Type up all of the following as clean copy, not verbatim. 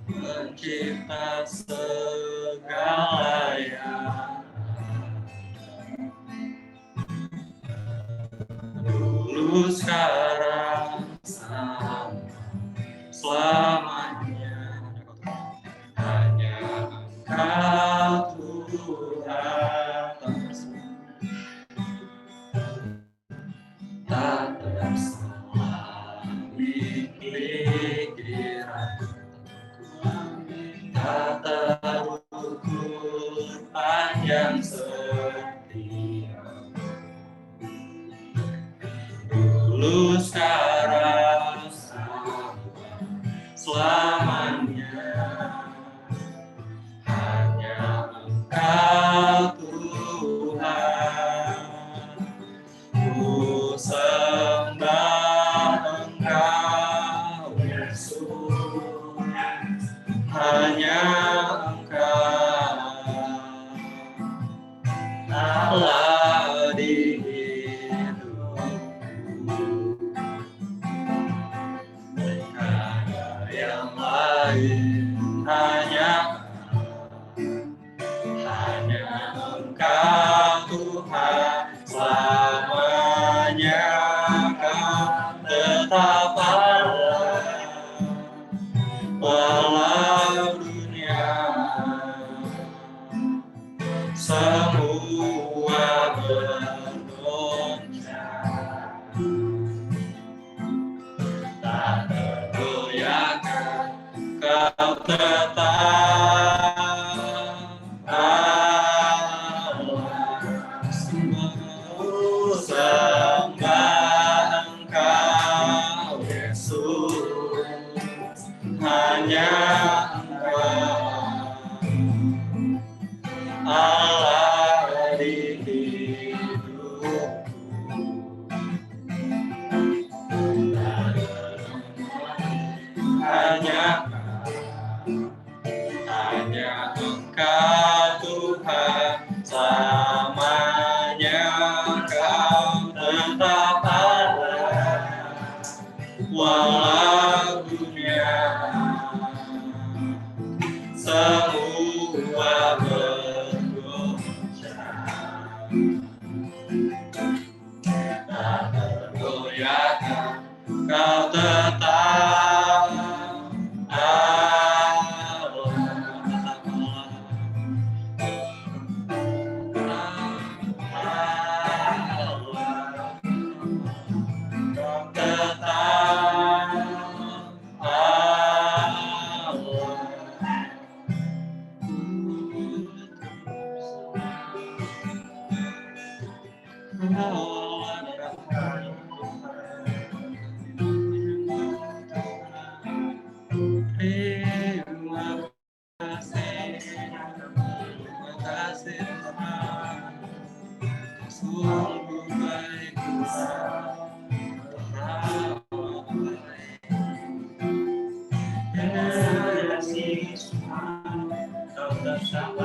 Mencipta segala yang dulu, sekarang, sampai selamanya. Hanya Engkau Tuhan, tak tersalah di pikiran, tak terukur panjang setia. Dulu, sekarang, sampai selamanya. Hanya Engkau Tuhan, ku sembah Engkau Yesus. Hanya Engkau Allah di hidupku, tak ada yang lain. Hanya Engkau Tuhan, selamanya Kau tetap Allah. Walau dunia semua bergoncang, tak tergoyahkan Kau tetap Allah. Sembah Engkau Yesus. Hanya Engkau Allah di hidupku, hanya Engkau Tuhan, selamanya Kau tetap Allah. Walau dunia semua bergoncang, tak tergoyahkan Kau tetap sungguh baik Kau bersama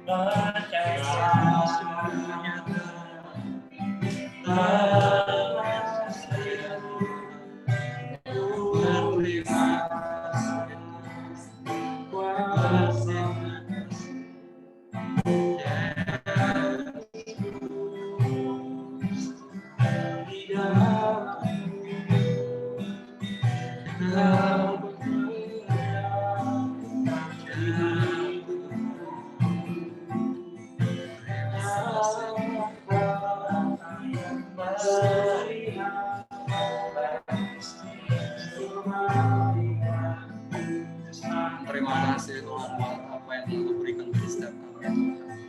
percaya Terima kasih Tuhan buat apa yang Tuhan berikan bagi setiap kami Tuhan.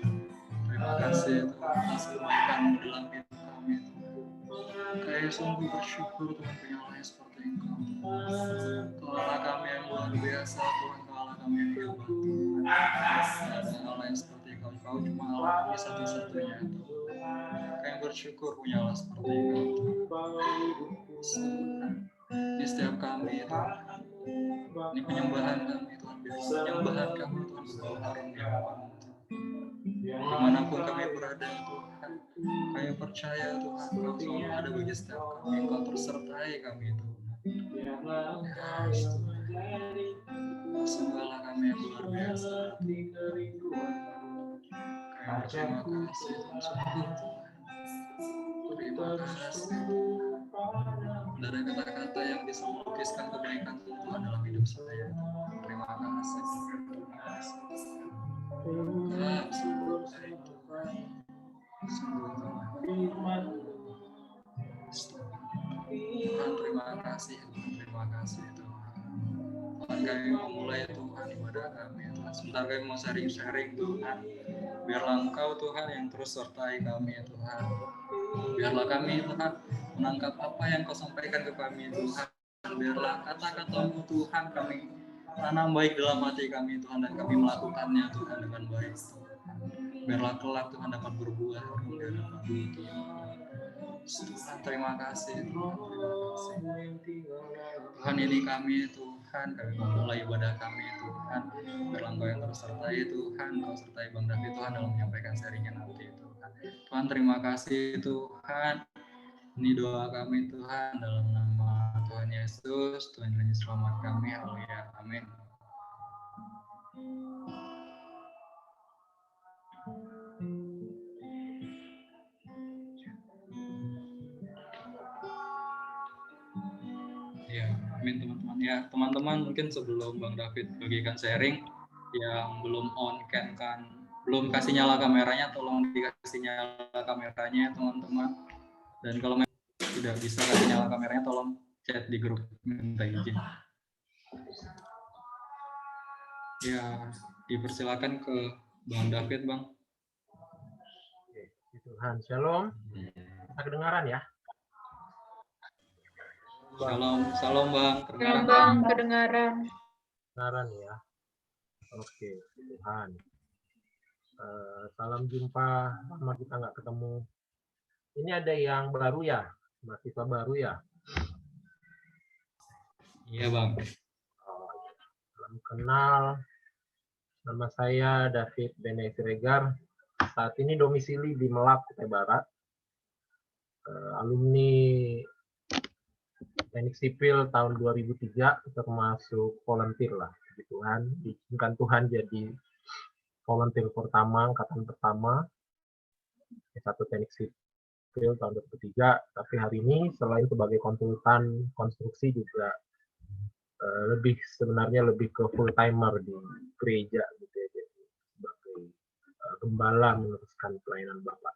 Terima kasih Tuhan atas kebaikan dalam hidup kami Tuhan. Kami sungguh bersyukur Tuhan punya Allah yang seperti Engkau Tuhan. Allah kami yang luar biasa Tuhan, Allah kami yang hebat Tuhan. Ada Allah yang seperti Engkau, Engkau cuma Allah kami satu-satunya Tuhan. Kami bersyukur punya Allah seperti Engkau Tuhan. Di setiap kami Tuhan, ini penyembahan kami Tuhan, penyembahan kami Tuhan membawa harum di hadapan-Mu Tuhan. Dimanapun kami berada Tuhan, kami percaya Tuhan Engkau selalu ada bagi setiap kami, Engkau tersertai kami Tuhan. Sembahlah kami yang luar biasa Tuhan. Kami berterima kasih Tuhan, sungguh Tuhan. Terima kasih dari kata-kata yang bisa melukiskan kebaikan Tuhan dalam hidup saya. Terima kasih. Sungguh baik Tuhan. Sungguh Tuhan. Tuhan terima kasih Tuhan. Terima kasih Tuhan. Tuhan kami memulai Tuhan ibadah kami Tuhan. Sebentar kami mau sharing-sharing Tuhan. Biarlah Engkau Tuhan yang terus sertai kami Tuhan. Biarlah kami Tuhan menangkap apa yang Kau sampaikan ke kami Tuhan. Biarlah kata-kata-Mu Tuhan kami tanam baik dalam hati kami Tuhan, dan kami melakukannya Tuhan dengan baik Tuhan. Biarlah kelak Tuhan dapat berbuah harum di hadapan-Mu Tuhan. Tuhan terima kasih Tuhan, terima kasih. Tuhan ini kami Tuhan, kami memulai ibadah kami Tuhan. Biarlah Engkau yang terus sertai Tuhan, Engkau sertai Bang David Tuhan dalam menyampaikan sharingnya nanti Tuhan. Tuhan terima kasih Tuhan. Ini doa kami Tuhan dalam nama Tuhan Yesus, Tuhan Yesus selamat kami, haleluya, amin. Ya, amin teman-teman. Ya, teman-teman mungkin sebelum Bang David bagikan sharing, yang belum on cam kan, belum kasih nyala kameranya, tolong dikasih nyala kameranya teman-teman. Dan kalau tidak bisa kasih nyala kameranya, tolong chat di grup minta izin. Ya, dipersilakan ke Bang David, Bang. Oke, Tuhan, shalom. Kita kedengaran ya? Shalom, shalom Bang. Shalom Bang, kedengaran. Kedengaran ya. Oke, Tuhan. Salam jumpa, lama kita nggak ketemu. Ini ada yang baru ya? Mahasiswa baru ya? Iya Bang. Salam kenal. Nama saya David Bene Siregar. Saat ini domisili di Melak, Kutai Barat. Alumni Teknik Sipil tahun 2003, termasuk volunteer lah. Tuhan, diizinkan Tuhan jadi volunteer pertama, angkatan pertama. S1 Teknik Sipil tahun 2003, tapi hari ini selain sebagai konsultan konstruksi juga sebenarnya lebih ke full timer di gereja gitu ya, jadi sebagai gembala meneruskan pelayanan Bapak.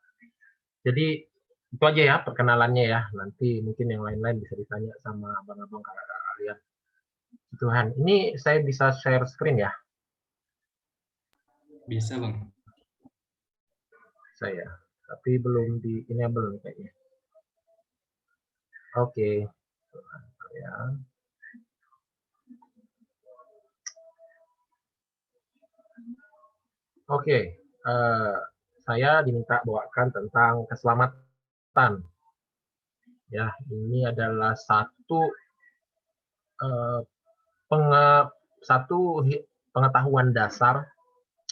Jadi itu aja ya perkenalannya ya. Nanti mungkin yang lain-lain bisa ditanya sama abang-abang kakak kalian. Tuhan, ini saya bisa share screen ya? Bisa Bang. Saya, tapi belum di enable kayaknya. Oke. Ya. Oke, saya diminta bawakan tentang keselamatan. Ya, ini adalah satu pengetahuan dasar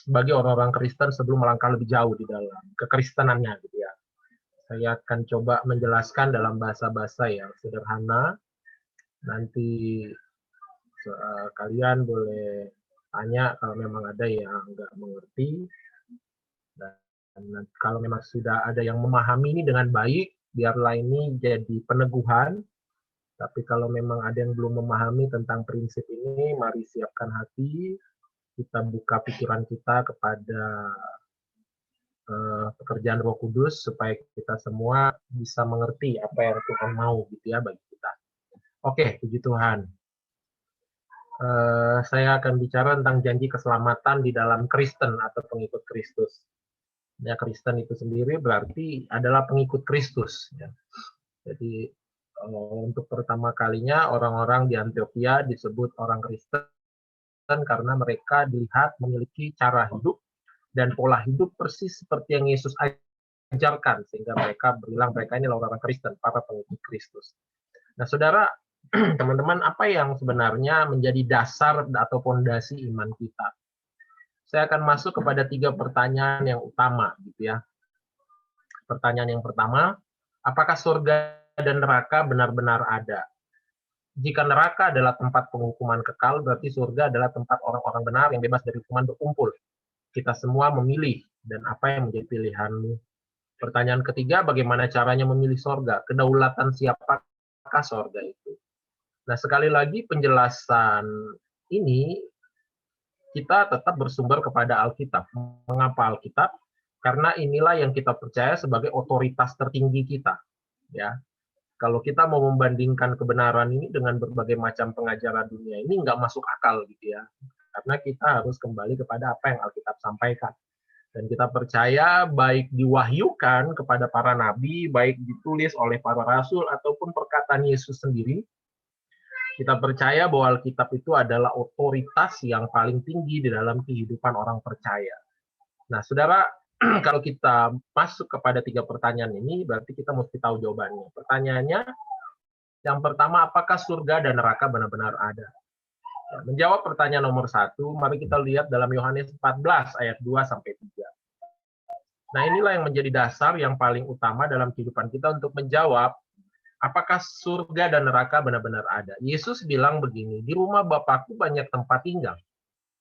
bagi orang-orang Kristen sebelum melangkah lebih jauh di dalam kekristenannya, gitu ya. Saya akan coba menjelaskan dalam bahasa-bahasa yang sederhana. Nanti kalian boleh tanya kalau memang ada yang nggak mengerti. Dan kalau memang sudah ada yang memahami ini dengan baik, biarlah ini jadi peneguhan. Tapi kalau memang ada yang belum memahami tentang prinsip ini, mari siapkan hati, kita buka pikiran kita kepada pekerjaan Roh Kudus supaya kita semua bisa mengerti apa yang Tuhan mau gitu ya bagi kita. Oke, puji Tuhan. Saya akan bicara tentang janji keselamatan di dalam Kristen atau pengikut Kristus. Ya, Kristen itu sendiri berarti adalah pengikut Kristus. Ya. Jadi untuk pertama kalinya orang-orang di Antioquia disebut orang Kristen karena mereka dilihat memiliki cara hidup dan pola hidup persis seperti yang Yesus ajarkan, sehingga mereka bilang mereka ini orang-orang Kristen, para pengikut Kristus. Nah, saudara, teman-teman, apa yang sebenarnya menjadi dasar atau fondasi iman kita? Saya akan masuk kepada 3 pertanyaan yang utama, gitu ya. Pertanyaan yang pertama, apakah surga dan neraka benar-benar ada? Jika neraka adalah tempat penghukuman kekal, berarti surga adalah tempat orang-orang benar yang bebas dari hukuman berkumpul. Kita semua memilih, dan apa yang menjadi pilihanmu? Pertanyaan ketiga, bagaimana caranya memilih surga? Kedaulatan siapakah surga itu? Nah, sekali lagi penjelasan ini kita tetap bersumber kepada Alkitab. Mengapa Alkitab? Karena inilah yang kita percaya sebagai otoritas tertinggi kita. Ya, kalau kita mau membandingkan kebenaran ini dengan berbagai macam pengajaran dunia ini nggak masuk akal gitu ya. Karena kita harus kembali kepada apa yang Alkitab sampaikan. Dan kita percaya baik diwahyukan kepada para nabi, baik ditulis oleh para rasul ataupun perkataan Yesus sendiri, kita percaya bahwa Alkitab itu adalah otoritas yang paling tinggi di dalam kehidupan orang percaya. Nah, saudara, kalau kita masuk kepada 3 pertanyaan ini, berarti kita mesti tahu jawabannya. Pertanyaannya, yang pertama, apakah surga dan neraka benar-benar ada? Ya, menjawab pertanyaan nomor 1, mari kita lihat dalam Yohanes 14 ayat 2-3. Nah, inilah yang menjadi dasar yang paling utama dalam kehidupan kita untuk menjawab apakah surga dan neraka benar-benar ada. Yesus bilang begini, di rumah Bapakku banyak tempat tinggal.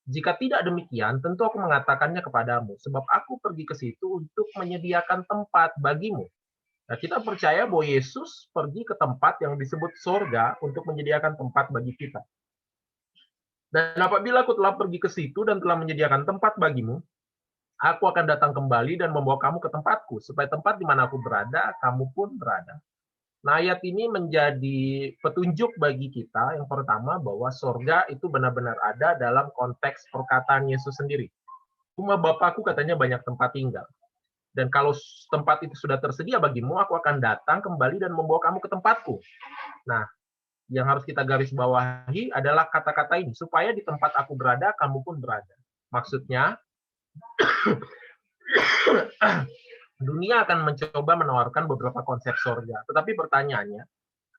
Jika tidak demikian, tentu aku mengatakannya kepadamu, sebab aku pergi ke situ untuk menyediakan tempat bagimu. Nah, kita percaya bahwa Yesus pergi ke tempat yang disebut surga untuk menyediakan tempat bagi kita. Dan apabila aku telah pergi ke situ dan telah menyediakan tempat bagimu, aku akan datang kembali dan membawa kamu ke tempatku, supaya tempat di mana aku berada, kamu pun berada. Nah, ayat ini menjadi petunjuk bagi kita yang pertama bahwa surga itu benar-benar ada dalam konteks perkataan Yesus sendiri. Rumah Bapakku katanya banyak tempat tinggal. Dan kalau tempat itu sudah tersedia bagimu, aku akan datang kembali dan membawa kamu ke tempatku. Nah, yang harus kita garis bawahi adalah kata-kata ini, supaya di tempat aku berada, kamu pun berada. Maksudnya, dunia akan mencoba menawarkan beberapa konsep surga. Tetapi pertanyaannya,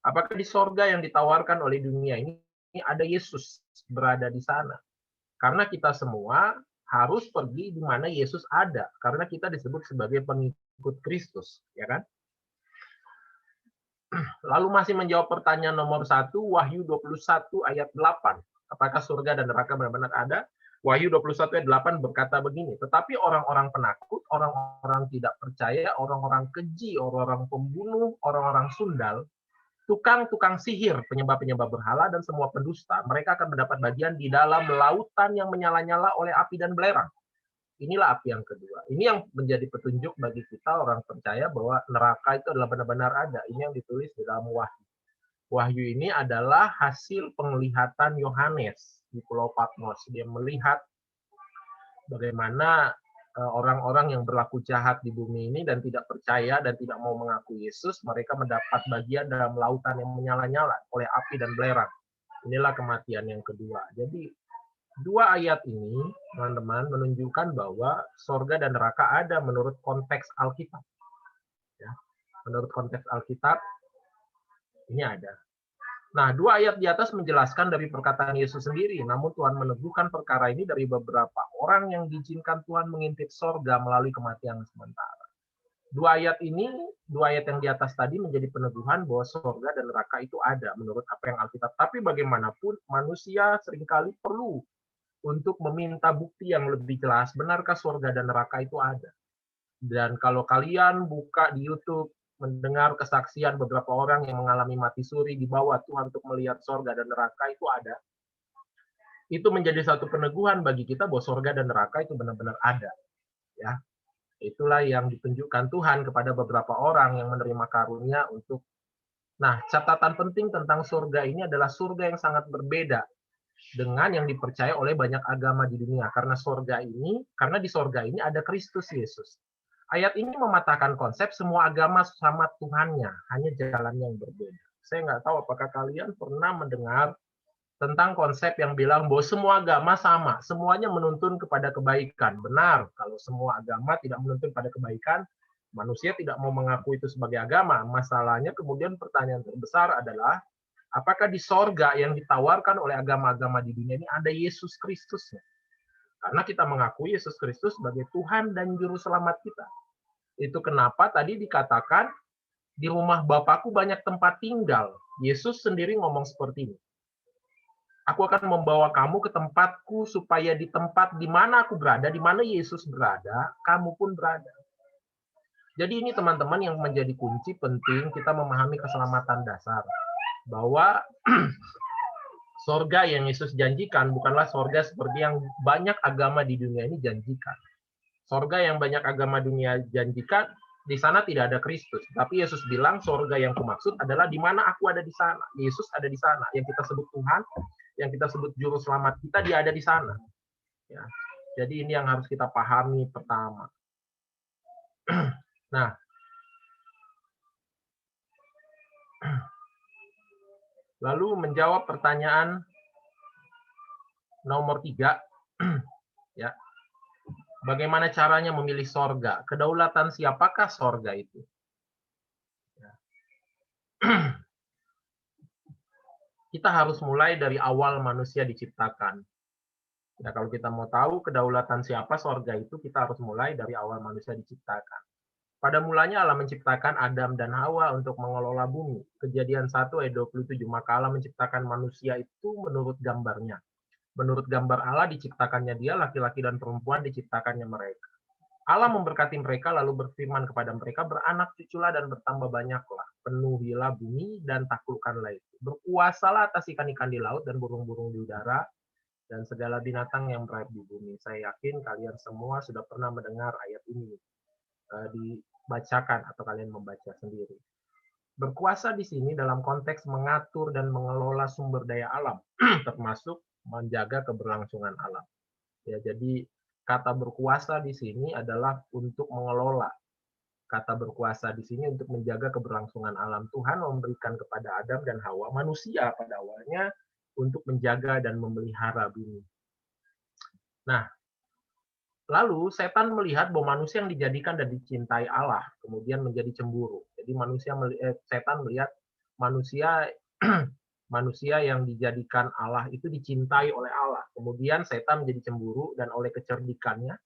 apakah di surga yang ditawarkan oleh dunia ini ada Yesus berada di sana? Karena kita semua harus pergi di mana Yesus ada. Karena kita disebut sebagai pengikut Kristus. Ya kan? Lalu masih menjawab pertanyaan nomor 1, Wahyu 21 ayat 8. Apakah surga dan neraka benar-benar ada? Wahyu 21 ayat 8 berkata begini, tetapi orang-orang penakut, orang-orang tidak percaya, orang-orang keji, orang-orang pembunuh, orang-orang sundal, tukang-tukang sihir, penyembah-penyembah berhala, dan semua pendusta, mereka akan mendapat bagian di dalam lautan yang menyala-nyala oleh api dan belerang. Inilah api yang kedua. Ini yang menjadi petunjuk bagi kita orang percaya bahwa neraka itu adalah benar-benar ada. Ini yang ditulis di dalam Wahyu. Wahyu ini adalah hasil penglihatan Yohanes di Pulau Patmos. Dia melihat bagaimana orang-orang yang berlaku jahat di bumi ini dan tidak percaya dan tidak mau mengaku Yesus, mereka mendapat bagian dalam lautan yang menyala-nyala oleh api dan belerang. Inilah kematian yang kedua. Jadi, 2 ayat ini, teman-teman, menunjukkan bahwa surga dan neraka ada menurut konteks Alkitab. Ya, menurut konteks Alkitab, ini ada. Nah, 2 ayat di atas menjelaskan dari perkataan Yesus sendiri. Namun Tuhan meneguhkan perkara ini dari beberapa orang yang diizinkan Tuhan mengintip surga melalui kematian sementara. 2 ayat ini dua ayat yang di atas tadi menjadi peneguhan bahwa surga dan neraka itu ada menurut apa yang Alkitab. Tapi bagaimanapun manusia seringkali perlu untuk meminta bukti yang lebih jelas. Benarkah surga dan neraka itu ada? Dan kalau kalian buka di YouTube, mendengar kesaksian beberapa orang yang mengalami mati suri di bawah Tuhan untuk melihat surga dan neraka itu ada, itu menjadi satu peneguhan bagi kita bahwa surga dan neraka itu benar-benar ada. Ya, itulah yang ditunjukkan Tuhan kepada beberapa orang yang menerima karunia untuk. Nah, catatan penting tentang surga ini adalah surga yang sangat berbeda dengan yang dipercaya oleh banyak agama di dunia. Karena di surga ini ada Kristus Yesus. Ayat ini mematahkan konsep semua agama sama Tuhannya, hanya jalan yang berbeda. Saya nggak tahu apakah kalian pernah mendengar tentang konsep yang bilang bahwa semua agama sama, semuanya menuntun kepada kebaikan. Benar, kalau semua agama tidak menuntun pada kebaikan, manusia tidak mau mengaku itu sebagai agama. Masalahnya kemudian pertanyaan terbesar adalah, apakah di sorga yang ditawarkan oleh agama-agama di dunia ini ada Yesus Kristusnya? Karena kita mengakui Yesus Kristus sebagai Tuhan dan Juru Selamat kita. Itu kenapa tadi dikatakan, di rumah Bapakku banyak tempat tinggal. Yesus sendiri ngomong seperti ini. Aku akan membawa kamu ke tempatku supaya di tempat di mana aku berada, di mana Yesus berada, kamu pun berada. Jadi ini teman-teman yang menjadi kunci penting kita memahami keselamatan dasar. Bahwa sorga yang Yesus janjikan bukanlah sorga seperti yang banyak agama di dunia ini janjikan. Sorga yang banyak agama dunia janjikan, di sana tidak ada Kristus. Tapi Yesus bilang sorga yang kumaksud adalah di mana aku ada di sana. Yesus ada di sana. Yang kita sebut Tuhan, yang kita sebut Juru Selamat kita, dia ada di sana. Ya. Jadi ini yang harus kita pahami pertama. Nah, lalu menjawab pertanyaan nomor 3, ya, bagaimana caranya memilih sorga? Kedaulatan siapakah sorga itu? Ya. Kita harus mulai dari awal manusia diciptakan. Ya, kalau kita mau tahu kedaulatan siapa sorga itu, kita harus mulai dari awal manusia diciptakan. Pada mulanya Allah menciptakan Adam dan Hawa untuk mengelola bumi. Kejadian 1 ayat 27, maka Allah menciptakan manusia itu menurut gambarnya. Menurut gambar Allah diciptakannya dia, laki-laki dan perempuan diciptakannya mereka. Allah memberkati mereka lalu berfirman kepada mereka, beranak cuculah dan bertambah banyaklah. Penuhilah bumi dan taklukkanlah itu. Berkuasalah atas ikan-ikan di laut dan burung-burung di udara dan segala binatang yang berayap di bumi. Saya yakin kalian semua sudah pernah mendengar ayat ini. Dibacakan atau kalian membaca sendiri. Berkuasa di sini dalam konteks mengatur dan mengelola sumber daya alam, termasuk menjaga keberlangsungan alam. Ya, jadi kata berkuasa di sini adalah untuk mengelola. Kata berkuasa di sini untuk menjaga keberlangsungan alam. Tuhan memberikan kepada Adam dan Hawa, manusia pada awalnya, untuk menjaga dan memelihara bumi. Nah, lalu setan melihat bahwa manusia yang dijadikan dan dicintai Allah kemudian menjadi cemburu. Jadi setan melihat manusia manusia yang dijadikan Allah itu dicintai oleh Allah. Kemudian setan menjadi cemburu dan oleh kecerdikannya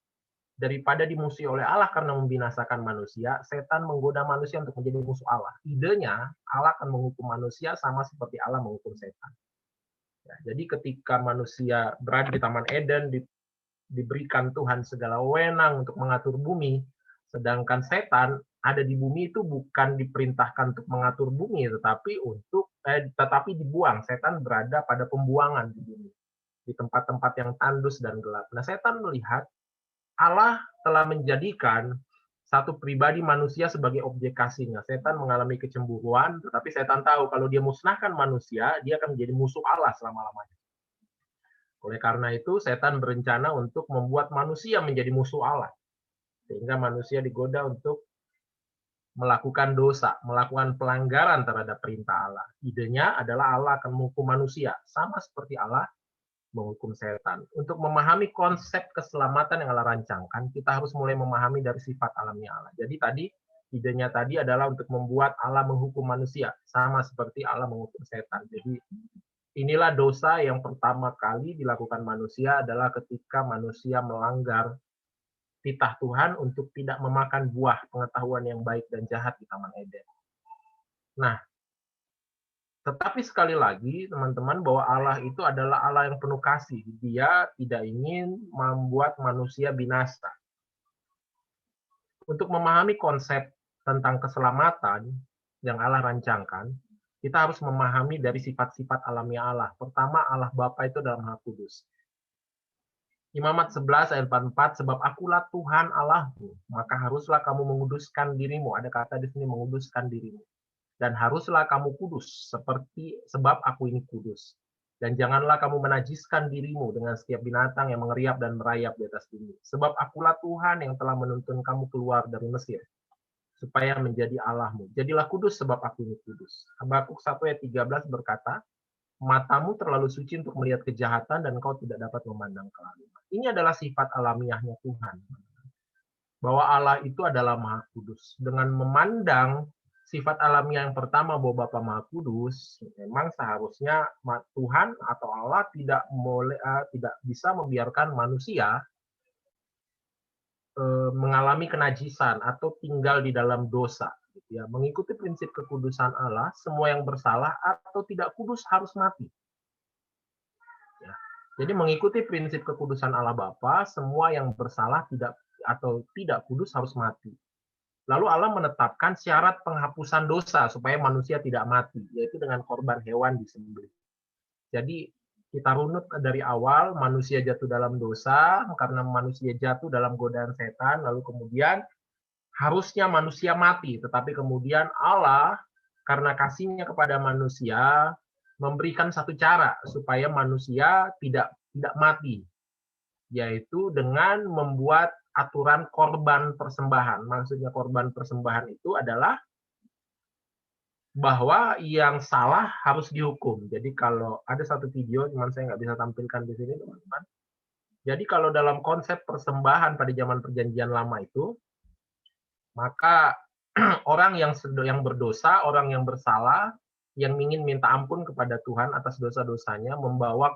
daripada dimusuhi oleh Allah karena membinasakan manusia, setan menggoda manusia untuk menjadi musuh Allah. Idenya Allah akan menghukum manusia sama seperti Allah menghukum setan. Ya, jadi ketika manusia berada di Taman Eden, diberikan Tuhan segala wewenang untuk mengatur bumi, sedangkan setan ada di bumi itu bukan diperintahkan untuk mengatur bumi, tetapi dibuang. Setan berada pada pembuangan di bumi, di tempat-tempat yang tandus dan gelap. Nah, setan melihat Allah telah menjadikan satu pribadi manusia sebagai objek kasihnya. Setan mengalami kecemburuan, tetapi setan tahu kalau dia musnahkan manusia, dia akan menjadi musuh Allah selama-lamanya. Oleh karena itu, setan berencana untuk membuat manusia menjadi musuh Allah. Sehingga manusia digoda untuk melakukan dosa, melakukan pelanggaran terhadap perintah Allah. Idenya adalah Allah akan menghukum manusia, sama seperti Allah menghukum setan. Untuk memahami konsep keselamatan yang Allah rancangkan, kita harus mulai memahami dari sifat alamnya Allah. Jadi idenya tadi adalah untuk membuat Allah menghukum manusia, sama seperti Allah menghukum setan. Jadi inilah dosa yang pertama kali dilakukan manusia adalah ketika manusia melanggar titah Tuhan untuk tidak memakan buah pengetahuan yang baik dan jahat di Taman Eden. Nah, tetapi sekali lagi, teman-teman, bahwa Allah itu adalah Allah yang penuh kasih. Dia tidak ingin membuat manusia binasa. Untuk memahami konsep tentang keselamatan yang Allah rancangkan, kita harus memahami dari sifat-sifat alamiah Allah. Pertama, Allah Bapa itu adalah Maha Kudus. Imamat 11 ayat 44, sebab akulah Tuhan Allahmu, maka haruslah kamu menguduskan dirimu. Ada kata di sini menguduskan dirimu. Dan haruslah kamu kudus, sebab aku ini kudus. Dan janganlah kamu menajiskan dirimu dengan setiap binatang yang mengeriap dan merayap di atas bumi. Sebab akulah Tuhan yang telah menuntun kamu keluar dari Mesir, supaya menjadi Allahmu. Jadilah kudus sebab aku ini kudus. Habakuk 1 ayat 13 berkata, matamu terlalu suci untuk melihat kejahatan dan kau tidak dapat memandang kelaluan. Ini adalah sifat alamiahnya Tuhan. Bahwa Allah itu adalah Maha Kudus. Dengan memandang sifat alamiah yang pertama bahwa Bapa Maha Kudus, memang seharusnya Tuhan atau Allah tidak bisa membiarkan manusia mengalami kenajisan atau tinggal di dalam dosa. Gitu ya. Mengikuti prinsip kekudusan Allah, semua yang bersalah atau tidak kudus harus mati. Ya. Jadi mengikuti prinsip kekudusan Allah Bapa, semua yang bersalah atau tidak kudus harus mati. Lalu Allah menetapkan syarat penghapusan dosa supaya manusia tidak mati, yaitu dengan korban hewan disembelih. Jadi kita runut dari awal, manusia jatuh dalam dosa, karena manusia jatuh dalam godaan setan, lalu kemudian harusnya manusia mati, tetapi kemudian Allah, karena kasihnya kepada manusia, memberikan satu cara supaya manusia tidak mati, yaitu dengan membuat aturan korban persembahan. Maksudnya korban persembahan itu adalah bahwa yang salah harus dihukum. Jadi kalau ada satu video, cuman saya nggak bisa tampilkan di sini, teman-teman. Jadi kalau dalam konsep persembahan pada zaman Perjanjian Lama itu, maka orang yang berdosa, orang yang bersalah, yang ingin minta ampun kepada Tuhan atas dosa-dosanya, membawa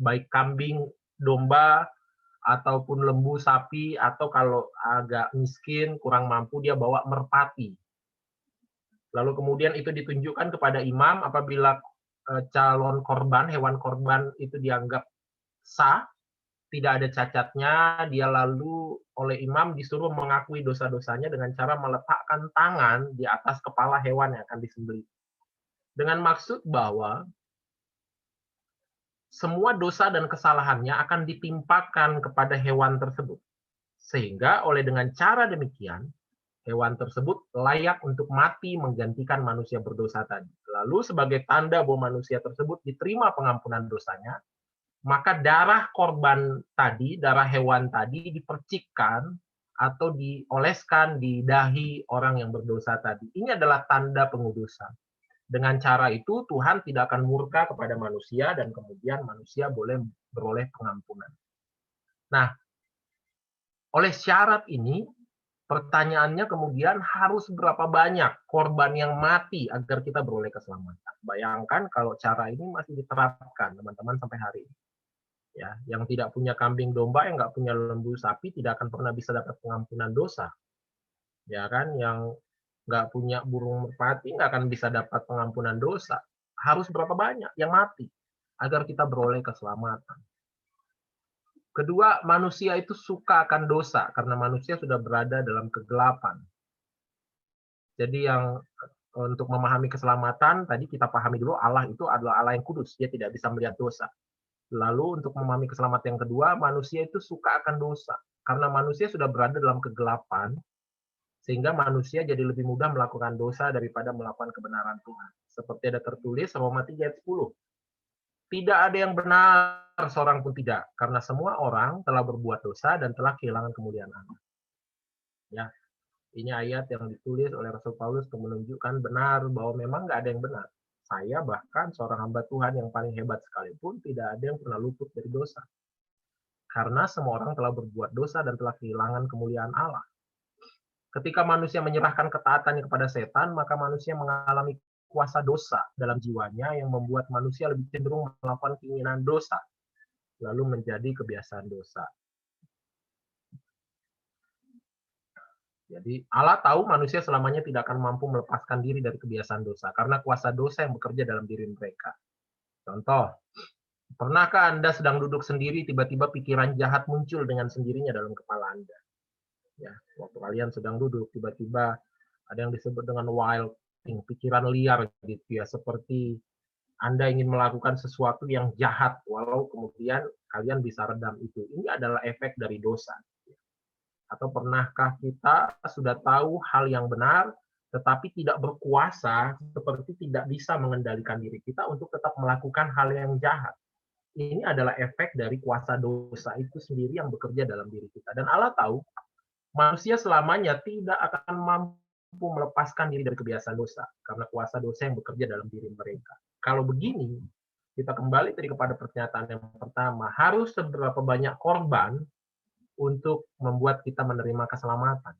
baik kambing, domba, ataupun lembu, sapi, atau kalau agak miskin, kurang mampu, dia bawa merpati. Lalu kemudian itu ditunjukkan kepada imam apabila calon korban, hewan korban itu dianggap sah, tidak ada cacatnya, dia lalu oleh imam disuruh mengakui dosa-dosanya dengan cara meletakkan tangan di atas kepala hewan yang akan disembelih. Dengan maksud bahwa semua dosa dan kesalahannya akan ditimpakan kepada hewan tersebut. Sehingga oleh dengan cara demikian, hewan tersebut layak untuk mati menggantikan manusia berdosa tadi. Lalu sebagai tanda bahwa manusia tersebut diterima pengampunan dosanya, maka darah korban tadi, darah hewan tadi dipercikkan atau dioleskan di dahi orang yang berdosa tadi. Ini adalah tanda pengudusan. Dengan cara itu Tuhan tidak akan murka kepada manusia dan kemudian manusia boleh beroleh pengampunan. Nah, oleh syarat ini, pertanyaannya kemudian harus berapa banyak korban yang mati agar kita beroleh keselamatan. Bayangkan kalau cara ini masih diterapkan, teman-teman, sampai hari ini. Ya, yang tidak punya kambing domba, yang nggak punya lembu sapi, tidak akan pernah bisa dapat pengampunan dosa. Ya kan, yang nggak punya burung merpati nggak akan bisa dapat pengampunan dosa. Harus berapa banyak yang mati agar kita beroleh keselamatan. Kedua, manusia itu suka akan dosa karena manusia sudah berada dalam kegelapan. Jadi yang untuk memahami keselamatan, tadi kita pahami dulu Allah itu adalah Allah yang kudus, dia tidak bisa melihat dosa. Lalu untuk memahami keselamatan yang kedua, manusia itu suka akan dosa karena manusia sudah berada dalam kegelapan, sehingga manusia jadi lebih mudah melakukan dosa daripada melakukan kebenaran Tuhan. Seperti ada tertulis Roma 3 ayat 10. Tidak ada yang benar, seorang pun tidak, karena semua orang telah berbuat dosa dan telah kehilangan kemuliaan Allah. Ya, ini ayat yang ditulis oleh Rasul Paulus untuk menunjukkan benar bahwa memang nggak ada yang benar. Saya bahkan seorang hamba Tuhan yang paling hebat sekalipun tidak ada yang pernah luput dari dosa. Karena semua orang telah berbuat dosa dan telah kehilangan kemuliaan Allah. Ketika manusia menyerahkan ketaatannya kepada setan, maka manusia mengalami kuasa dosa dalam jiwanya yang membuat manusia lebih cenderung melakukan keinginan dosa, lalu menjadi kebiasaan dosa. Jadi Allah tahu manusia selamanya tidak akan mampu melepaskan diri dari kebiasaan dosa karena kuasa dosa yang bekerja dalam diri mereka. Contoh, pernahkah Anda sedang duduk sendiri tiba-tiba pikiran jahat muncul dengan sendirinya dalam kepala Anda? Ya, waktu kalian sedang duduk tiba-tiba ada yang disebut dengan wild thing, pikiran liar gitu ya, seperti Anda ingin melakukan sesuatu yang jahat walau kemudian kalian bisa redam itu. Ini adalah efek dari dosa. Atau pernahkah kita sudah tahu hal yang benar, tetapi tidak berkuasa, seperti tidak bisa mengendalikan diri kita untuk tetap melakukan hal yang jahat. Ini adalah efek dari kuasa dosa itu sendiri yang bekerja dalam diri kita. Dan Allah tahu, manusia selamanya tidak akan mampu melepaskan diri dari kebiasaan dosa, karena kuasa dosa yang bekerja dalam diri mereka. Kalau begini, kita kembali tadi kepada pernyataan yang pertama, harus seberapa banyak korban untuk membuat kita menerima keselamatan.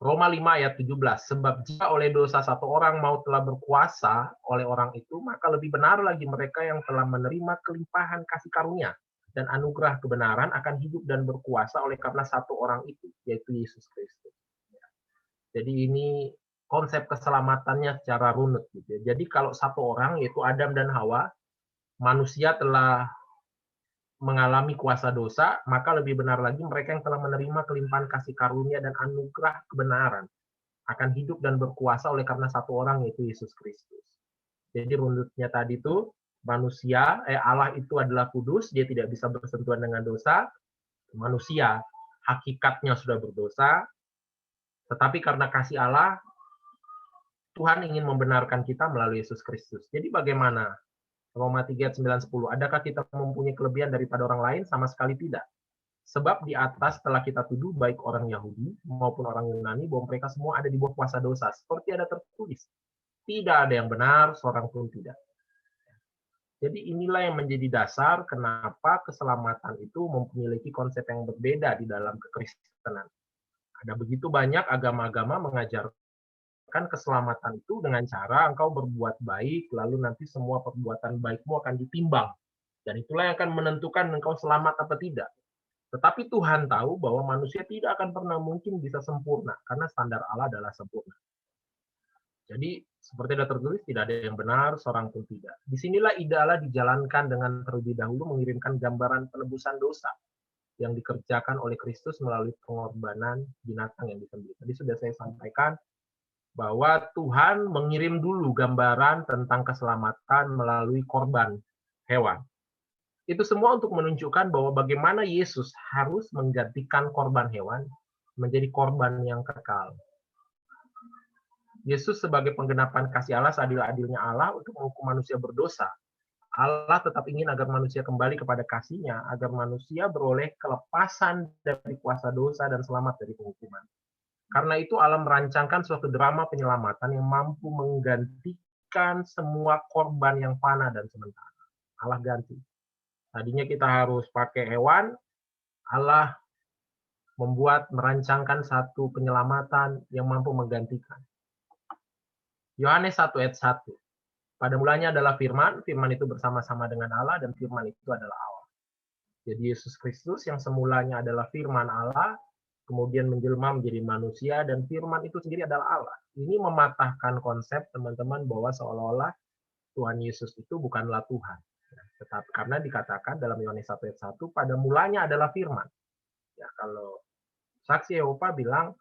Roma 5 ayat 17, sebab jika oleh dosa satu orang maut telah berkuasa oleh orang itu, maka lebih benar lagi mereka yang telah menerima kelimpahan kasih karunia dan anugerah kebenaran akan hidup dan berkuasa oleh karena satu orang itu, yaitu Yesus Kristus. Jadi ini konsep keselamatannya secara runut. Gitu. Jadi kalau satu orang, yaitu Adam dan Hawa, manusia telah mengalami kuasa dosa, maka lebih benar lagi mereka yang telah menerima kelimpahan kasih karunia dan anugerah kebenaran akan hidup dan berkuasa oleh karena satu orang, yaitu Yesus Kristus. Jadi runutnya tadi itu manusia, Allah itu adalah kudus, dia tidak bisa bersentuhan dengan dosa. Manusia hakikatnya sudah berdosa, tetapi karena kasih Allah, Tuhan ingin membenarkan kita melalui Yesus Kristus. Jadi bagaimana? Roma 3 ayat 9-10. Adakah kita mempunyai kelebihan daripada orang lain? Sama sekali tidak. Sebab di atas telah kita tuduh baik orang Yahudi maupun orang Yunani bahwa mereka semua ada di bawah kuasa dosa. Seperti ada tertulis. Tidak ada yang benar, seorang pun tidak. Jadi inilah yang menjadi dasar kenapa keselamatan itu memiliki konsep yang berbeda di dalam kekristenan. Ada begitu banyak agama-agama mengajarkan keselamatan itu dengan cara engkau berbuat baik, lalu nanti semua perbuatan baikmu akan ditimbang. Dan itulah yang akan menentukan engkau selamat atau tidak. Tetapi Tuhan tahu bahwa manusia tidak akan pernah mungkin bisa sempurna, karena standar Allah adalah sempurna. Jadi, seperti ada tertulis, tidak ada yang benar, seorang pun tidak. Disinilah ide Allah dijalankan dengan terlebih dahulu mengirimkan gambaran penebusan dosa yang dikerjakan oleh Kristus melalui pengorbanan binatang yang disembelih. Tadi sudah saya sampaikan, bahwa Tuhan mengirim dulu gambaran tentang keselamatan melalui korban hewan. Itu semua untuk menunjukkan bahwa bagaimana Yesus harus menggantikan korban hewan menjadi korban yang kekal. Yesus sebagai penggenapan kasih Allah, seadil-adilnya Allah untuk menghukum manusia berdosa. Allah tetap ingin agar manusia kembali kepada kasih-Nya, agar manusia beroleh kelepasan dari kuasa dosa dan selamat dari penghukuman. Karena itu Allah merancangkan suatu drama penyelamatan yang mampu menggantikan semua korban yang fana dan sementara. Allah ganti. Tadinya kita harus pakai hewan, Allah merancangkan satu penyelamatan yang mampu menggantikan. Yohanes 1 ayat 1. Pada mulanya adalah firman, firman itu bersama-sama dengan Allah, dan firman itu adalah Allah. Jadi Yesus Kristus yang semulanya adalah firman Allah, kemudian menjelma menjadi manusia, dan firman itu sendiri adalah Allah. Ini mematahkan konsep teman-teman bahwa seolah-olah Tuhan Yesus itu bukanlah Tuhan. Tetapi karena dikatakan dalam Yohanes 1 ayat 1, pada mulanya adalah firman. Ya, kalau saksi Yehova bilang,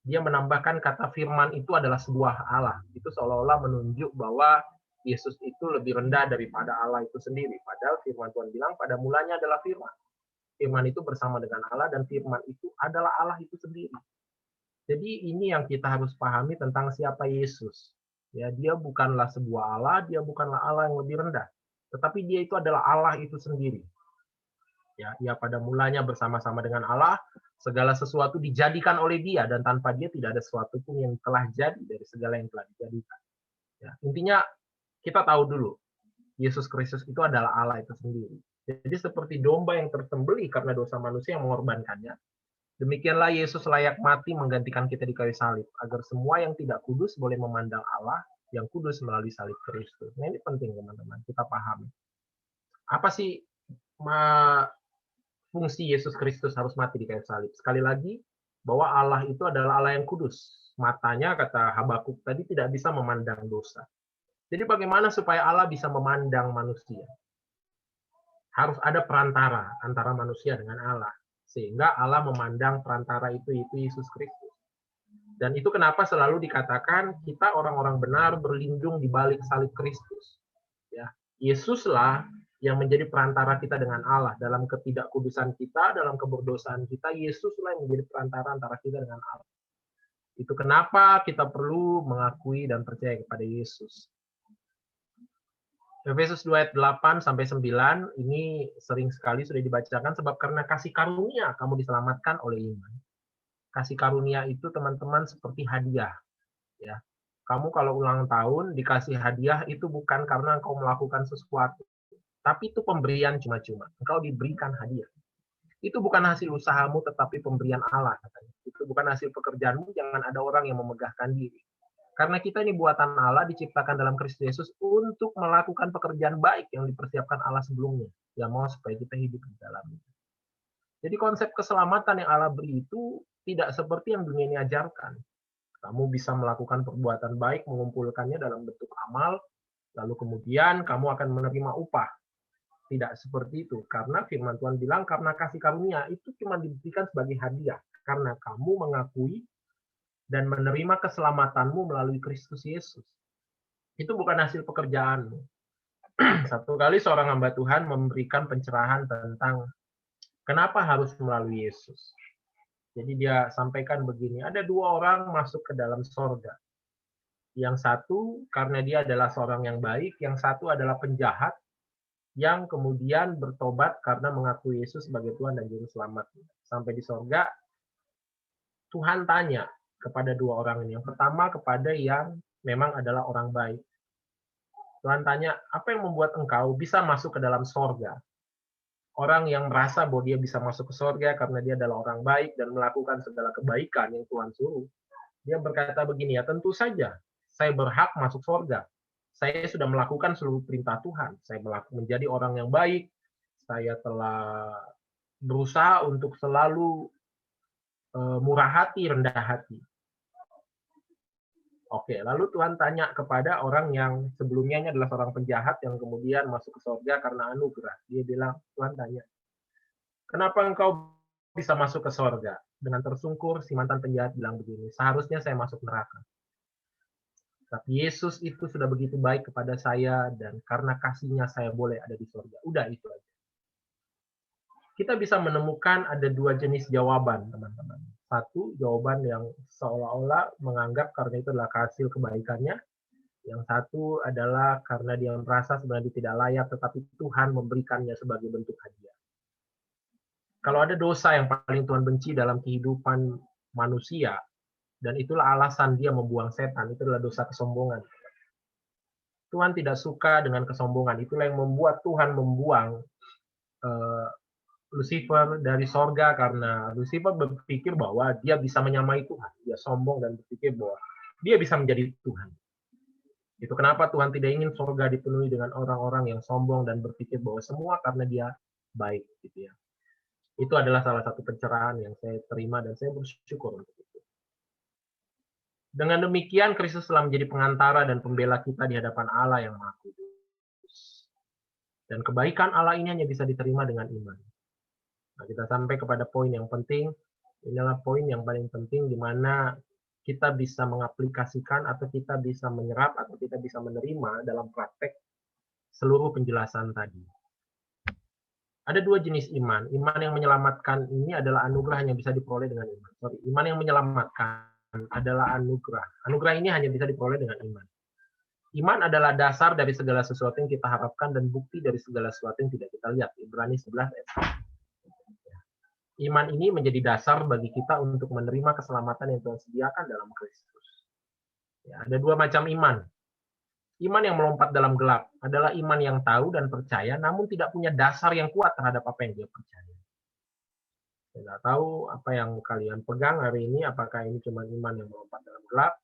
dia menambahkan kata firman itu adalah sebuah Allah. Itu seolah-olah menunjuk bahwa Yesus itu lebih rendah daripada Allah itu sendiri. Padahal firman Tuhan bilang, pada mulanya adalah firman. Firman itu bersama dengan Allah, dan firman itu adalah Allah itu sendiri. Jadi ini yang kita harus pahami tentang siapa Yesus. Ya, dia bukanlah sebuah Allah, dia bukanlah Allah yang lebih rendah, tetapi dia itu adalah Allah itu sendiri. Ya, ia pada mulanya bersama-sama dengan Allah, segala sesuatu dijadikan oleh dia, dan tanpa dia tidak ada sesuatu pun yang telah jadi dari segala yang telah dijadikan. Ya, intinya kita tahu dulu, Yesus Kristus itu adalah Allah itu sendiri. Jadi seperti domba yang tersembelih karena dosa manusia yang mengorbankannya, demikianlah Yesus layak mati menggantikan kita di kayu salib, agar semua yang tidak kudus boleh memandang Allah yang kudus melalui salib Kristus. Nah, ini penting teman-teman, kita pahami. Apa sih fungsi Yesus Kristus harus mati di kayu salib? Sekali lagi, bahwa Allah itu adalah Allah yang kudus. Matanya, kata Habakuk tadi, tidak bisa memandang dosa. Jadi bagaimana supaya Allah bisa memandang manusia? Harus ada perantara antara manusia dengan Allah. Sehingga Allah memandang perantara itu Yesus Kristus. Dan itu kenapa selalu dikatakan kita orang-orang benar berlindung di balik salib Kristus. Ya, Yesuslah yang menjadi perantara kita dengan Allah. Dalam ketidakkudusan kita, dalam keberdosaan kita, Yesuslah yang menjadi perantara antara kita dengan Allah. Itu kenapa kita perlu mengakui dan percaya kepada Yesus. Efesus 2 ayat 8 sampai 9 ini sering sekali sudah dibacakan, sebab karena kasih karunia kamu diselamatkan oleh iman. Kasih karunia itu teman-teman seperti hadiah. Ya, kamu kalau ulang tahun dikasih hadiah itu bukan karena engkau melakukan sesuatu, tapi itu pemberian cuma-cuma. Engkau diberikan hadiah. Itu bukan hasil usahamu, tetapi pemberian Allah. Katanya. Itu bukan hasil pekerjaanmu, jangan ada orang yang memegahkan diri. Karena kita ini buatan Allah, diciptakan dalam Kristus Yesus untuk melakukan pekerjaan baik yang dipersiapkan Allah sebelumnya. Yang mau supaya kita hidup di dalamnya. Jadi konsep keselamatan yang Allah beri itu tidak seperti yang dunia ini ajarkan. Kamu bisa melakukan perbuatan baik, mengumpulkannya dalam bentuk amal, lalu kemudian kamu akan menerima upah. Tidak seperti itu. Karena firman Tuhan bilang, karena kasih karunia itu cuma diberikan sebagai hadiah. Karena kamu mengakui dan menerima keselamatanmu melalui Kristus Yesus. Itu bukan hasil pekerjaanmu. Satu kali seorang hamba Tuhan memberikan pencerahan tentang kenapa harus melalui Yesus. Jadi dia sampaikan begini, ada dua orang masuk ke dalam sorga. Yang satu karena dia adalah seorang yang baik, yang satu adalah penjahat, yang kemudian bertobat karena mengakui Yesus sebagai Tuhan dan Juru Selamat. Sampai di sorga, Tuhan tanya kepada dua orang ini. Yang pertama kepada yang memang adalah orang baik. Tuhan tanya, apa yang membuat engkau bisa masuk ke dalam sorga? Orang yang merasa bahwa dia bisa masuk ke sorga karena dia adalah orang baik dan melakukan segala kebaikan yang Tuhan suruh. Dia berkata begini, ya tentu saja, saya berhak masuk sorga. Saya sudah melakukan seluruh perintah Tuhan. Saya menjadi orang yang baik. Saya telah berusaha untuk selalu murah hati, rendah hati. Oke, lalu Tuhan tanya kepada orang yang sebelumnya adalah seorang penjahat yang kemudian masuk ke surga karena anugerah. Dia bilang, Tuhan tanya, kenapa engkau bisa masuk ke surga? Dengan tersungkur, si mantan penjahat bilang begini, seharusnya saya masuk neraka. Tapi Yesus itu sudah begitu baik kepada saya, dan karena kasihnya saya boleh ada di surga. Udah itu aja. Kita bisa menemukan ada dua jenis jawaban, teman-teman. Satu, jawaban yang seolah-olah menganggap karena itu adalah hasil kebaikannya. Yang satu adalah karena dia merasa sebenarnya tidak layak, tetapi Tuhan memberikannya sebagai bentuk hadiah. Kalau ada dosa yang paling Tuhan benci dalam kehidupan manusia, dan itulah alasan dia membuang setan, itu adalah dosa kesombongan. Tuhan tidak suka dengan kesombongan. Itulah yang membuat Tuhan membuang Lucifer dari sorga, karena Lucifer berpikir bahwa dia bisa menyamai Tuhan. Dia sombong dan berpikir bahwa dia bisa menjadi Tuhan. Itu kenapa Tuhan tidak ingin sorga dipenuhi dengan orang-orang yang sombong dan berpikir bahwa semua karena dia baik. Gitu ya. Itu adalah salah satu pencerahan yang saya terima dan saya bersyukur untuk itu. Dengan demikian, Kristus telah menjadi pengantara dan pembela kita di hadapan Allah yang Maha Kudus. Dan kebaikan Allah ini hanya bisa diterima dengan iman. Nah, kita sampai kepada poin yang penting. Inilah poin yang paling penting di mana kita bisa mengaplikasikan atau kita bisa menyerap atau kita bisa menerima dalam praktek seluruh penjelasan tadi. Ada dua jenis iman. Iman yang menyelamatkan ini adalah anugerah yang bisa diperoleh dengan iman. Iman yang menyelamatkan adalah anugerah. Anugerah ini hanya bisa diperoleh dengan iman. Iman adalah dasar dari segala sesuatu yang kita harapkan dan bukti dari segala sesuatu yang tidak kita lihat. Ibrani 11 ayat 1. Iman ini menjadi dasar bagi kita untuk menerima keselamatan yang Tuhan sediakan dalam Kristus. Ya, ada dua macam iman. Iman yang melompat dalam gelap adalah iman yang tahu dan percaya, namun tidak punya dasar yang kuat terhadap apa yang dia percaya. Saya nggak tahu apa yang kalian pegang hari ini, apakah ini cuma iman yang melompat dalam gelap,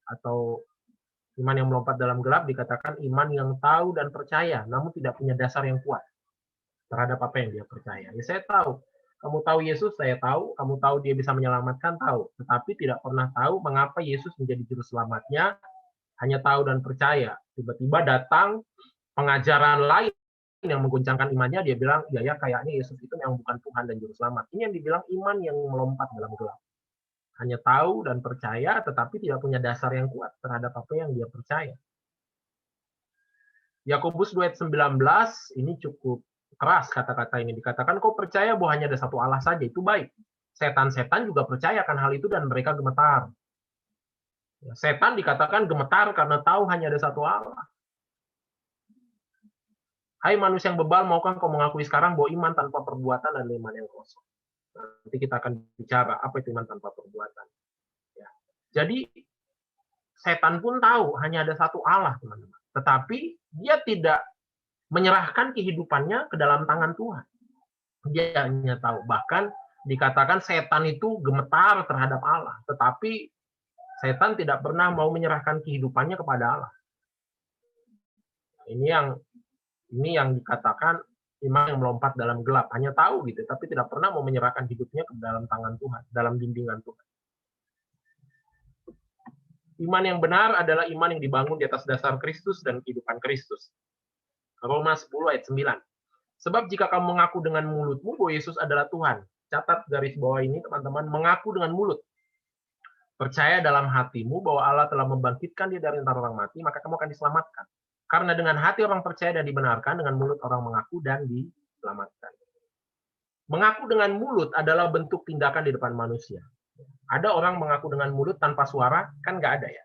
atau iman yang melompat dalam gelap dikatakan iman yang tahu dan percaya, namun tidak punya dasar yang kuat terhadap apa yang dia percaya. Ya, saya tahu. Kamu tahu Yesus, saya tahu. Kamu tahu dia bisa menyelamatkan, tahu. Tetapi tidak pernah tahu mengapa Yesus menjadi juru selamatnya, hanya tahu dan percaya. Tiba-tiba datang pengajaran lain yang mengguncangkan imannya, dia bilang, ya kayaknya Yesus itu memang bukan Tuhan dan juru selamat. Ini yang dibilang iman yang melompat dalam gelap. Hanya tahu dan percaya, tetapi tidak punya dasar yang kuat terhadap apa yang dia percaya. Yakobus 2 ayat 19, ini cukup keras kata-kata ini. Dikatakan, kau percaya bahwa hanya ada satu Allah saja, itu baik. Setan-setan juga percaya akan hal itu dan mereka gemetar. Setan dikatakan gemetar karena tahu hanya ada satu Allah. Hai manusia yang bebal, maukah kau mengakui sekarang bahwa iman tanpa perbuatan adalah iman yang kosong? Nanti kita akan bicara apa itu iman tanpa perbuatan. Ya. Jadi setan pun tahu hanya ada satu Allah, teman-teman. Tetapi dia tidak menyerahkan kehidupannya ke dalam tangan Tuhan. Dia hanya tahu. Bahkan dikatakan setan itu gemetar terhadap Allah. Tetapi setan tidak pernah mau menyerahkan kehidupannya kepada Allah. Ini yang dikatakan iman yang melompat dalam gelap. Hanya tahu gitu, tapi tidak pernah mau menyerahkan hidupnya ke dalam tangan Tuhan, dalam bimbingan Tuhan. Iman yang benar adalah iman yang dibangun di atas dasar Kristus dan kehidupan Kristus. Roma 10 ayat 9. Sebab jika kamu mengaku dengan mulutmu bahwa Yesus adalah Tuhan, catat garis bawah ini teman-teman, mengaku dengan mulut. Percaya dalam hatimu bahwa Allah telah membangkitkan dia dari antara orang mati, maka kamu akan diselamatkan. Karena dengan hati orang percaya dan dibenarkan, dengan mulut orang mengaku dan diselamatkan. Mengaku dengan mulut adalah bentuk tindakan di depan manusia. Ada orang mengaku dengan mulut tanpa suara, kan nggak ada ya.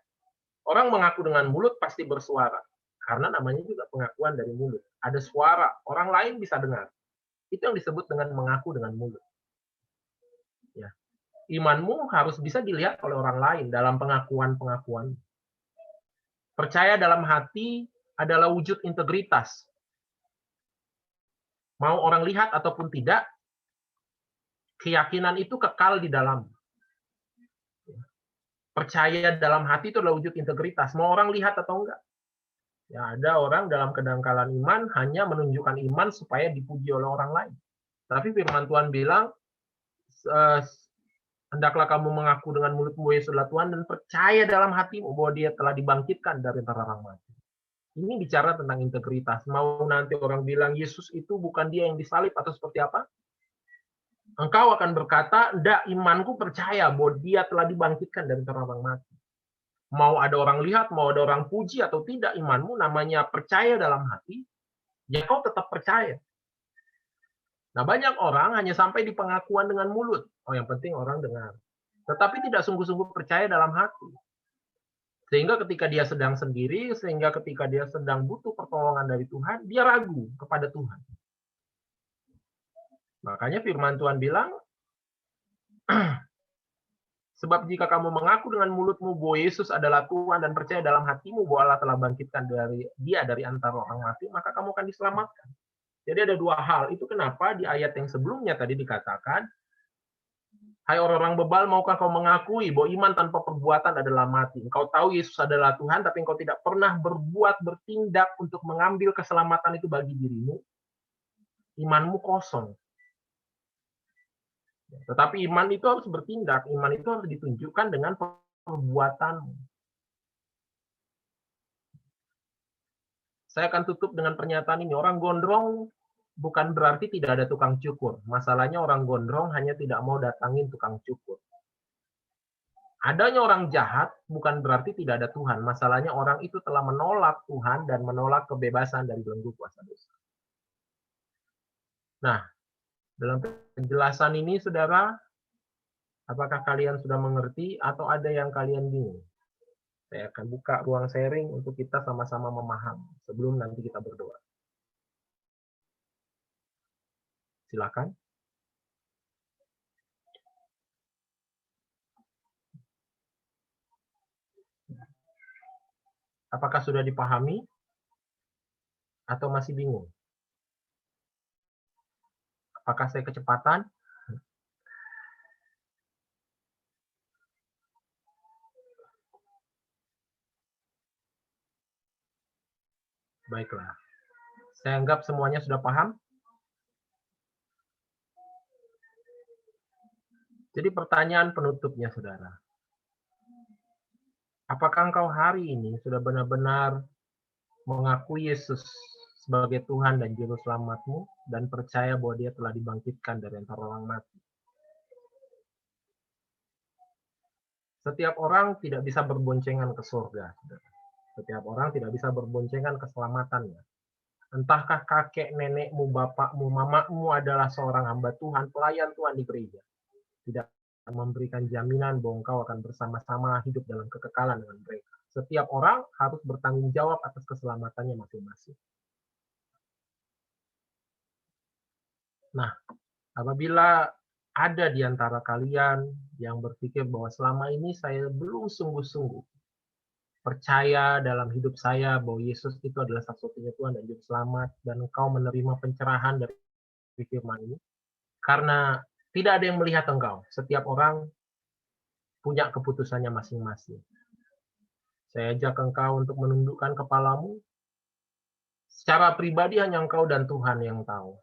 Orang mengaku dengan mulut pasti bersuara. Karena namanya juga pengakuan dari mulut. Ada suara, orang lain bisa dengar. Itu yang disebut dengan mengaku dengan mulut. Ya. Imanmu harus bisa dilihat oleh orang lain dalam pengakuan-pengakuan. Percaya dalam hati adalah wujud integritas. Mau orang lihat ataupun tidak, keyakinan itu kekal di dalam. Percaya dalam hati itu adalah wujud integritas. Mau orang lihat atau enggak. Ya, ada orang dalam kedangkalan iman hanya menunjukkan iman supaya dipuji oleh orang lain. Tapi firman Tuhan bilang, hendaklah kamu mengaku dengan mulutmu Yesus adalah Tuhan dan percaya dalam hatimu bahwa dia telah dibangkitkan dari antara orang mati. Ini bicara tentang integritas. Mau nanti orang bilang Yesus itu bukan dia yang disalib atau seperti apa? Engkau akan berkata, enggak, imanku percaya bahwa dia telah dibangkitkan dari antara orang mati. Mau ada orang lihat, mau ada orang puji atau tidak imanmu, namanya percaya dalam hati, ya kau tetap percaya. Nah, banyak orang hanya sampai di pengakuan dengan mulut. Oh, yang penting orang dengar. Tetapi tidak sungguh-sungguh percaya dalam hati. Sehingga ketika dia sedang sendiri, sehingga ketika dia sedang butuh pertolongan dari Tuhan, dia ragu kepada Tuhan. Makanya firman Tuhan bilang, sebab jika kamu mengaku dengan mulutmu bahwa Yesus adalah Tuhan dan percaya dalam hatimu bahwa Allah telah bangkitkan dia dari antara orang mati, maka kamu akan diselamatkan. Jadi ada dua hal. Itu kenapa di ayat yang sebelumnya tadi dikatakan, hai orang-orang bebal, maukah kau mengakui bahwa iman tanpa perbuatan adalah mati? Engkau tahu Yesus adalah Tuhan, tapi engkau tidak pernah bertindak untuk mengambil keselamatan itu bagi dirimu. Imanmu kosong. Tetapi iman itu harus bertindak, iman itu harus ditunjukkan dengan perbuatan. Saya akan tutup dengan pernyataan ini. Orang gondrong bukan berarti tidak ada tukang cukur. Masalahnya orang gondrong hanya tidak mau datangin tukang cukur. Adanya orang jahat bukan berarti tidak ada Tuhan. Masalahnya orang itu telah menolak Tuhan dan menolak kebebasan dari belenggu kuasa dosa. Nah, dalam penjelasan ini, saudara, apakah kalian sudah mengerti atau ada yang kalian bingung? Saya akan buka ruang sharing untuk kita sama-sama memahami sebelum nanti kita berdoa. Silakan. Apakah sudah dipahami atau masih bingung? Apakah saya kecepatan? Baiklah. Saya anggap semuanya sudah paham. Jadi pertanyaan penutupnya, saudara. Apakah engkau hari ini sudah benar-benar mengakui Yesus sebagai Tuhan dan Juru Selamatmu dan percaya bahwa Dia telah dibangkitkan dari antara orang mati? Setiap orang tidak bisa berboncengan ke surga. Setiap orang tidak bisa berboncengan keselamatannya. Entahkah kakek, nenekmu, bapakmu, mamamu adalah seorang hamba Tuhan, pelayan Tuhan di gereja. Tidak memberikan jaminan bahwa engkau akan bersama-sama hidup dalam kekekalan dengan mereka. Setiap orang harus bertanggung jawab atas keselamatannya masing-masing. Nah, apabila ada di antara kalian yang berpikir bahwa selama ini saya belum sungguh-sungguh percaya dalam hidup saya bahwa Yesus itu adalah satu-satunya Tuhan dan Juru Selamat, dan engkau menerima pencerahan dari firman ini, karena tidak ada yang melihat engkau. Setiap orang punya keputusannya masing-masing. Saya ajak engkau untuk menundukkan kepalamu. Secara pribadi hanya engkau dan Tuhan yang tahu.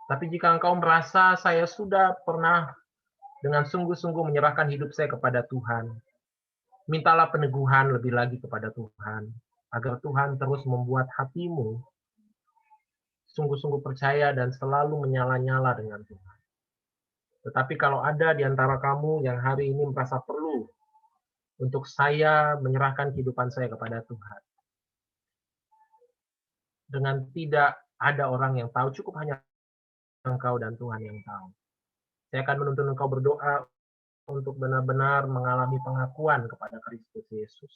Tapi jika engkau merasa saya sudah pernah dengan sungguh-sungguh menyerahkan hidup saya kepada Tuhan, mintalah peneguhan lebih lagi kepada Tuhan, agar Tuhan terus membuat hatimu sungguh-sungguh percaya dan selalu menyala-nyala dengan Tuhan. Tetapi kalau ada di antara kamu yang hari ini merasa perlu untuk saya menyerahkan kehidupan saya kepada Tuhan, dengan tidak ada orang yang tahu, cukup hanya engkau dan Tuhan yang tahu. Saya akan menuntun engkau berdoa untuk benar-benar mengalami pengakuan kepada Kristus Yesus.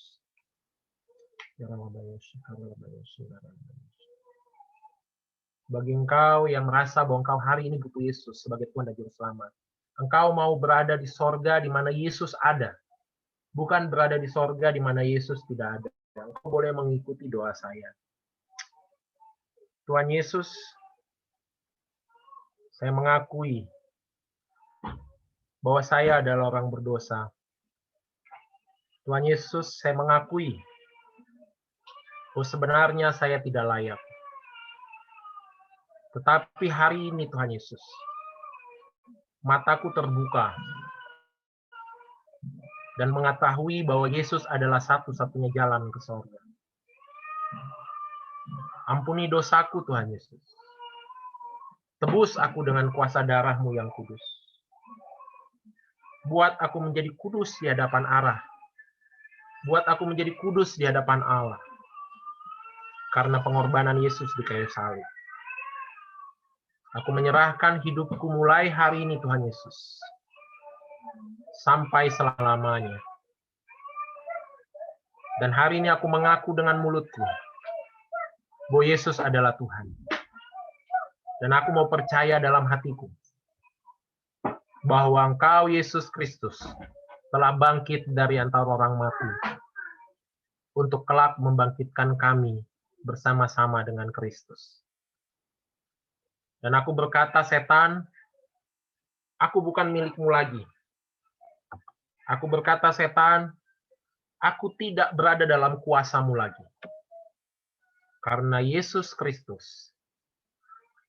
Bagi engkau yang merasa bahwa engkau hari ini butuh Yesus sebagai Tuhan dan Juru Selamat, engkau mau berada di sorga di mana Yesus ada, bukan berada di sorga di mana Yesus tidak ada. Engkau boleh mengikuti doa saya. Tuhan Yesus, saya mengakui bahwa saya adalah orang berdosa. Tuhan Yesus, saya mengakui bahwa sebenarnya saya tidak layak. Tetapi hari ini Tuhan Yesus, mataku terbuka dan mengetahui bahwa Yesus adalah satu-satunya jalan ke surga. Ampuni dosaku Tuhan Yesus. Tebus aku dengan kuasa darah-Mu yang kudus. Buat aku menjadi kudus di hadapan Allah. Buat aku menjadi kudus di hadapan Allah. Karena pengorbanan Yesus di kayu salib. Aku menyerahkan hidupku mulai hari ini Tuhan Yesus. Sampai selama-lamanya. Dan hari ini aku mengaku dengan mulutku bahwa Yesus adalah Tuhan. Dan aku mau percaya dalam hatiku bahwa Engkau Yesus Kristus telah bangkit dari antara orang mati untuk kelak membangkitkan kami bersama-sama dengan Kristus. Dan aku berkata, setan, aku bukan milikmu lagi. Aku berkata, setan, aku tidak berada dalam kuasamu lagi. Karena Yesus Kristus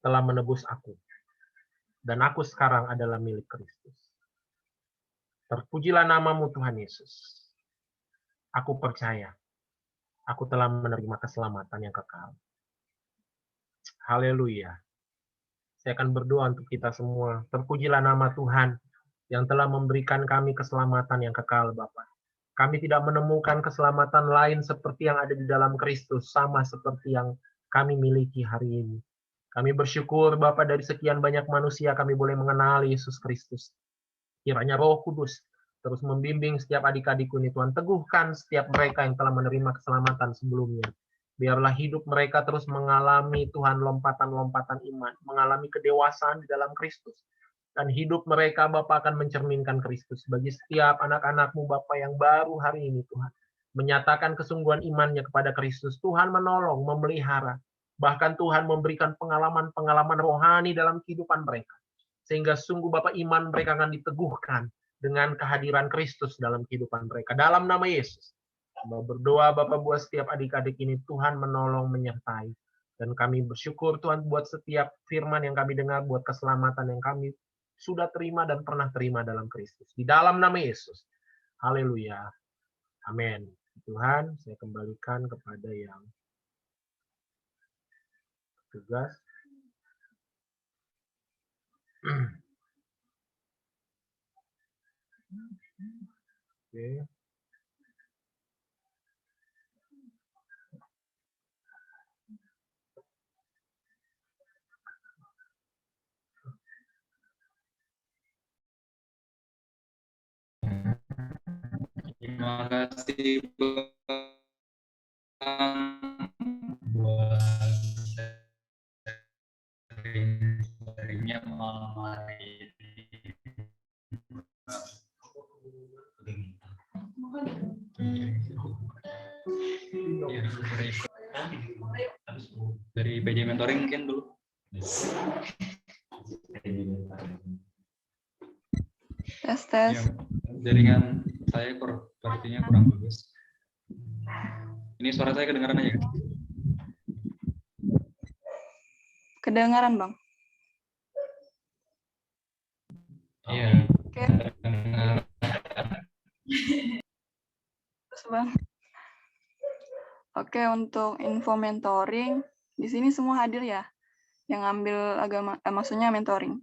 telah menebus aku. Dan aku sekarang adalah milik Kristus. Terpujilah namamu Tuhan Yesus. Aku percaya. Aku telah menerima keselamatan yang kekal. Haleluya. Saya akan berdoa untuk kita semua. Terpujilah nama Tuhan yang telah memberikan kami keselamatan yang kekal, Bapa. Kami tidak menemukan keselamatan lain seperti yang ada di dalam Kristus, sama seperti yang kami miliki hari ini. Kami bersyukur, Bapa, dari sekian banyak manusia kami boleh mengenal Yesus Kristus. Kiranya Roh Kudus terus membimbing setiap adik-adikku ini, Tuhan. Teguhkan setiap mereka yang telah menerima keselamatan sebelumnya. Biarlah hidup mereka terus mengalami Tuhan lompatan-lompatan iman, mengalami kedewasaan di dalam Kristus. Dan hidup mereka, Bapa, akan mencerminkan Kristus. Bagi setiap anak-anak-Mu, Bapa, yang baru hari ini, Tuhan, menyatakan kesungguhan imannya kepada Kristus. Tuhan menolong, memelihara. Bahkan Tuhan memberikan pengalaman-pengalaman rohani dalam kehidupan mereka. Sehingga sungguh Bapak iman mereka akan diteguhkan dengan kehadiran Kristus dalam kehidupan mereka. Dalam nama Yesus. Berdoa Bapak buat setiap adik-adik ini, Tuhan menolong, menyertai. Dan kami bersyukur Tuhan buat setiap firman yang kami dengar, buat keselamatan yang kami sudah terima dan pernah terima dalam Kristus. Di dalam nama Yesus. Haleluya. Amin. Tuhan, saya kembalikan kepada yang tugas. Oke. Terima kasih Bang buat sharingnya malam hari ini. Dari PJ Mentoring mungkin dulu. Tes. Ya, jaringan saya sepertinya kurang bagus. Ini suara saya kedengaran aja? Kedengaran, Bang. Iya. Oke. Terus, Bang. Oke, untuk info mentoring, di sini semua hadir ya? Yang ngambil agama, maksudnya mentoring.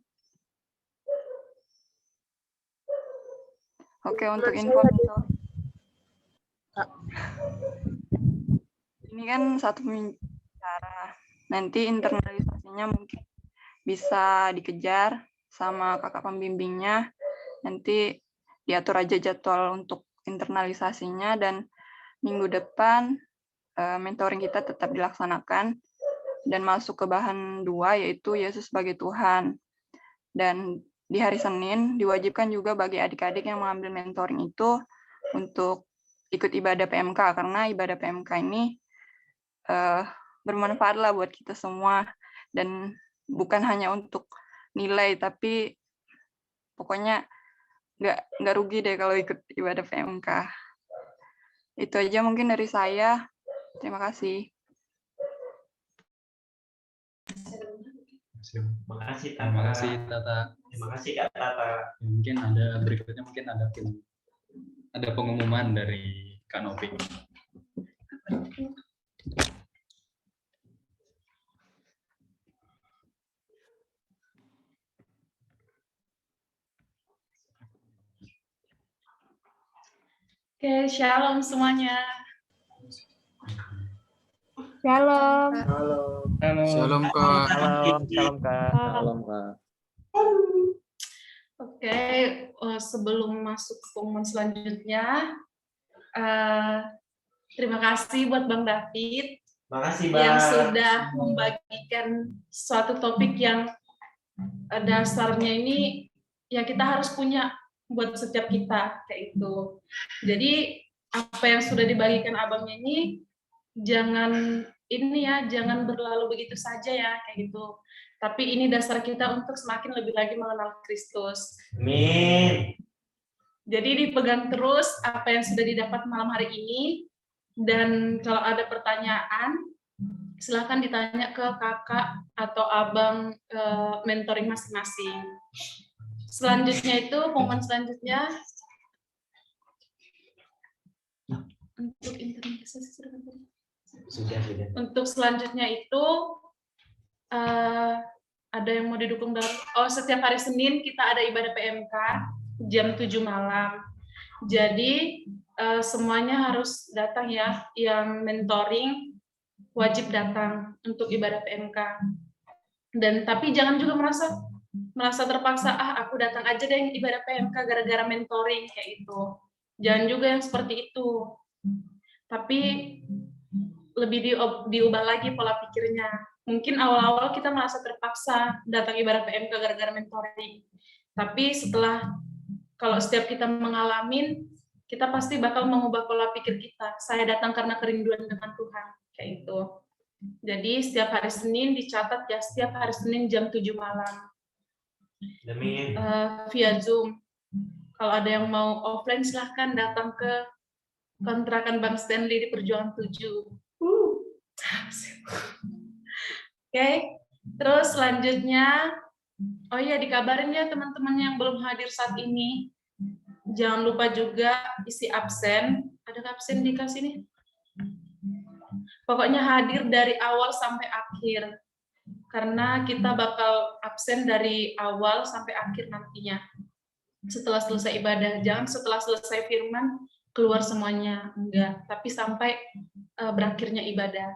Oke, untuk info mentoring. Ini kan satu cara. Nanti internalisasinya mungkin bisa dikejar sama kakak pembimbingnya. Nanti diatur aja jadwal untuk internalisasinya, dan minggu depan mentoring kita tetap dilaksanakan dan masuk ke bahan 2, yaitu Yesus sebagai Tuhan. Dan di hari Senin diwajibkan juga bagi adik-adik yang mengambil mentoring itu untuk ikut ibadah PMK, karena ibadah PMK ini bermanfaat lah buat kita semua, dan bukan hanya untuk nilai, tapi pokoknya nggak rugi deh kalau ikut ibadah PMK. Itu aja mungkin dari saya. Terima kasih. Terima kasih Tata. Terima kasih Tata. Terima kasih Kak Tata. Mungkin ada berikutnya, mungkin ada pengumuman dari Kak Novi. Oke, shalom semuanya. Shalom. Halo. Shalom Kak. Shalom Kak. Shalom Kak. Oke, sebelum masuk ke pengumuman selanjutnya, terima kasih buat Bang David Makasih Bang. yang sudah membagikan suatu topik yang dasarnya ini ya kita harus punya buat setiap kita, kayak itu. Jadi apa yang sudah dibagikan abangnya ini jangan berlalu begitu saja ya, kayak gitu. Tapi ini dasar kita untuk semakin lebih lagi mengenal Kristus. Amin. Jadi dipegang terus apa yang sudah didapat malam hari ini, dan kalau ada pertanyaan silakan ditanya ke kakak atau abang mentoring masing-masing. Selanjutnya itu pengumuman selanjutnya untuk internalisasi Sudah. Untuk selanjutnya itu ada yang mau didukung dalam setiap hari Senin kita ada ibadah PMK jam 7 malam. Jadi semuanya harus datang ya, yang mentoring wajib datang untuk ibadah PMK. Dan tapi jangan juga merasa terpaksa, aku datang aja deh ibadah PMK gara-gara mentoring, kayak itu. Jangan juga yang seperti itu. Tapi lebih diubah lagi pola pikirnya. Mungkin awal-awal kita merasa terpaksa datang ibadah PMK gara-gara mentoring. Tapi kalau setiap kita mengalami, kita pasti bakal mengubah pola pikir kita. Saya datang karena kerinduan dengan Tuhan, kayak itu. Jadi setiap hari Senin dicatat ya, setiap hari Senin jam 7 malam. Amin. Via Zoom. Kalau ada yang mau offline silahkan datang ke kontrakan Bang Stanley di Perjuangan 7. Oke, terus selanjutnya Oh iya, dikabarin ya teman-teman yang belum hadir saat ini. Jangan lupa juga isi absen. Ada absen di sini? Pokoknya hadir dari awal sampai akhir. Karena kita bakal absen dari awal sampai akhir nantinya. Setelah selesai ibadah. Jangan setelah selesai firman keluar semuanya. Enggak. Tapi sampai berakhirnya ibadah.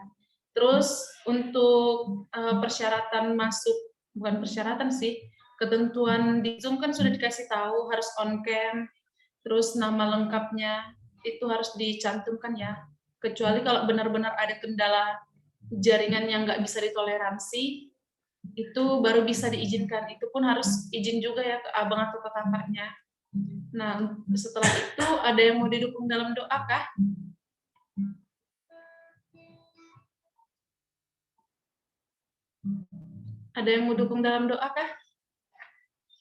Terus untuk persyaratan masuk, bukan persyaratan sih, ketentuan di Zoom kan sudah dikasih tahu harus on cam, terus nama lengkapnya itu harus dicantumkan ya. Kecuali kalau benar-benar ada kendala jaringan yang nggak bisa ditoleransi, itu baru bisa diizinkan. Itu pun harus izin juga ya ke abang atau ke kakaknya. Nah, setelah itu ada yang mau didukung dalam doa kah? Ada yang mau dukung dalam doa kah?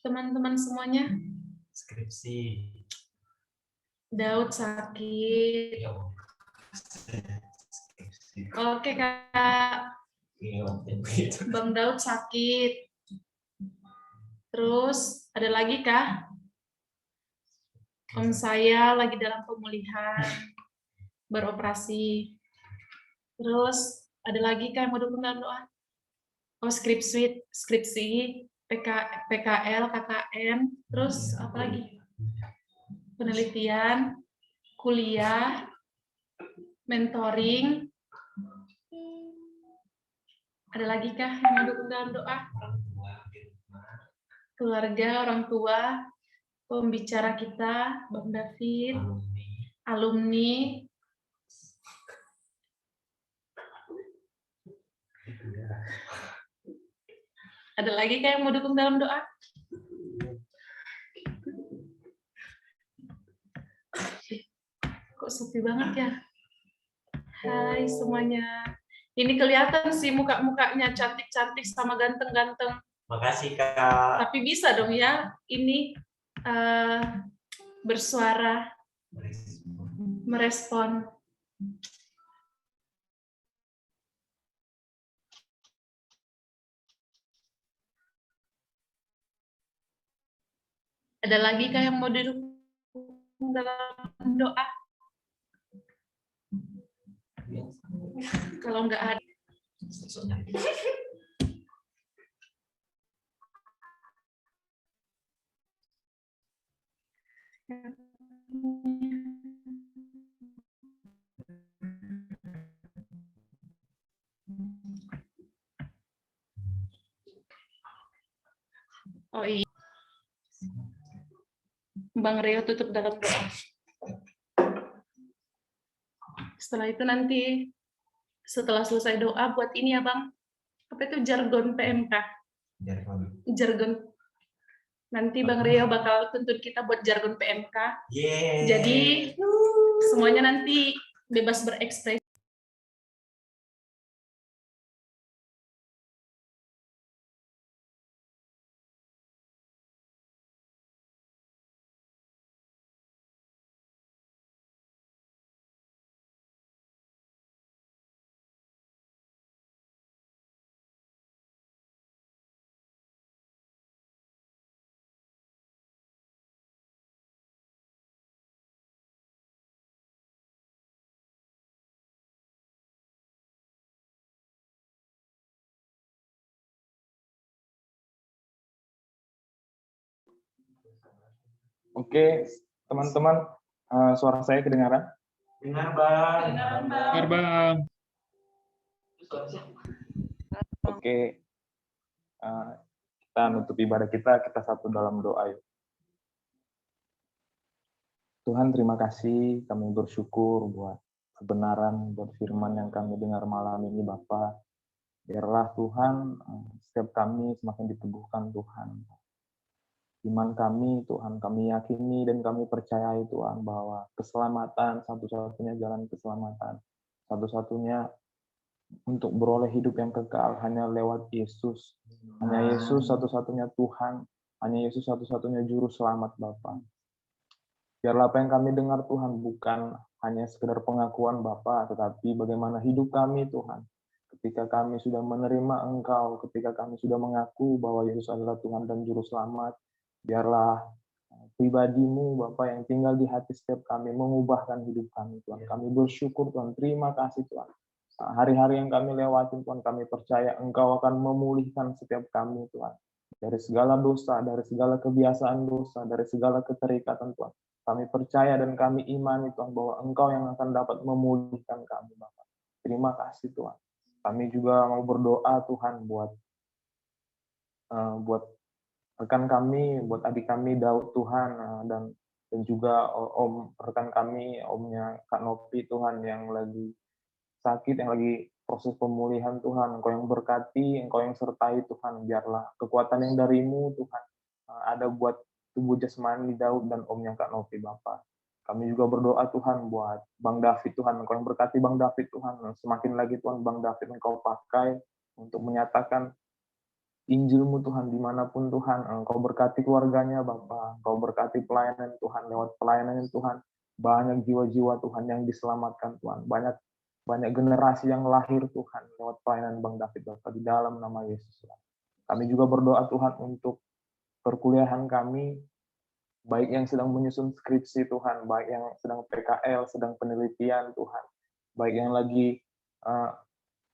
Teman-teman semuanya? Skripsi. Daud sakit. Ya. Oke, Kak. Iya, Bang Daud sakit. Terus ada lagi kah? Om saya lagi dalam pemulihan, beroperasi. Terus ada lagi kah yang mau dukung dalam doa? Oh, skripsi, PKL, KKN, terus apa lagi? Penelitian, kuliah, mentoring. Ada lagi kah yang mau dukung dalam doa? Keluarga, orang tua, pembicara kita, Bang David, alumni. Ada lagi kah yang mau dukung dalam doa? Kok sepi banget ya? Hai semuanya. Ini kelihatan sih muka-mukanya cantik-cantik sama ganteng-ganteng. Makasih, Kak. Tapi bisa dong ya, ini bersuara, merespon. Ada lagi kah yang mau didukung dalam doa? Kalau nggak ada. Oh iya. Bang Reo tutup dalam doa. Setelah itu nanti, setelah selesai doa, buat ini ya Bang, apa itu jargon PMK? Jargon. Nanti Bang Reo bakal tuntut kita buat jargon PMK. Jadi, semuanya nanti bebas berekspresi. Oke, teman-teman, suara saya kedengaran? Dengar, Bang. Dengar, Bang. Oke, kita nutup ibadah kita satu dalam doa yuk. Tuhan, terima kasih, kami bersyukur buat kebenaran, buat firman yang kami dengar malam ini, Bapa. Biarlah Tuhan, setiap kami semakin diteguhkan Tuhan. Iman kami, Tuhan, kami yakini dan kami percayai, Tuhan, bahwa keselamatan, satu-satunya jalan keselamatan, satu-satunya untuk beroleh hidup yang kekal hanya lewat Yesus. Hanya Yesus satu-satunya Tuhan, hanya Yesus satu-satunya juru selamat, Bapa. Biarlah apa yang kami dengar, Tuhan, bukan hanya sekedar pengakuan Bapa, tetapi bagaimana hidup kami, Tuhan, ketika kami sudah menerima Engkau, ketika kami sudah mengaku bahwa Yesus adalah Tuhan dan Juru Selamat, biarlah pribadi-Mu, Bapa, yang tinggal di hati setiap kami, mengubahkan hidup kami, Tuhan. Kami bersyukur, Tuhan. Terima kasih, Tuhan. Hari-hari yang kami lewatin, Tuhan, kami percaya Engkau akan memulihkan setiap kami, Tuhan. Dari segala dosa, dari segala kebiasaan dosa, dari segala keterikatan, Tuhan. Kami percaya dan kami imani, Tuhan, bahwa Engkau yang akan dapat memulihkan kami, Bapa. Terima kasih, Tuhan. Kami juga mau berdoa, Tuhan, buat rekan kami, buat adik kami Daud, Tuhan, dan juga rekan kami, omnya Kak Nopi, Tuhan, yang lagi sakit, yang lagi proses pemulihan, Tuhan. Engkau yang berkati, Engkau yang sertai, Tuhan. Biarlah kekuatan yang dari-Mu, Tuhan, ada buat tubuh jasmani Daud dan omnya Kak Nopi, Bapa. Kami juga berdoa, Tuhan, buat Bang David, Tuhan. Engkau yang berkati Bang David, Tuhan. Semakin lagi, Tuhan, Bang David Engkau pakai untuk menyatakan Injil-Mu, Tuhan, dimanapun, Tuhan. Engkau berkati keluarganya, Bapa. Engkau berkati pelayanan, Tuhan. Lewat pelayanan, Tuhan, banyak jiwa-jiwa, Tuhan, yang diselamatkan, Tuhan. Banyak generasi yang lahir, Tuhan, lewat pelayanan Bang David, Bapa, di dalam nama Yesus. Kami juga berdoa, Tuhan, untuk perkuliahan kami, baik yang sedang menyusun skripsi, Tuhan, baik yang sedang PKL, sedang penelitian, Tuhan, baik yang lagi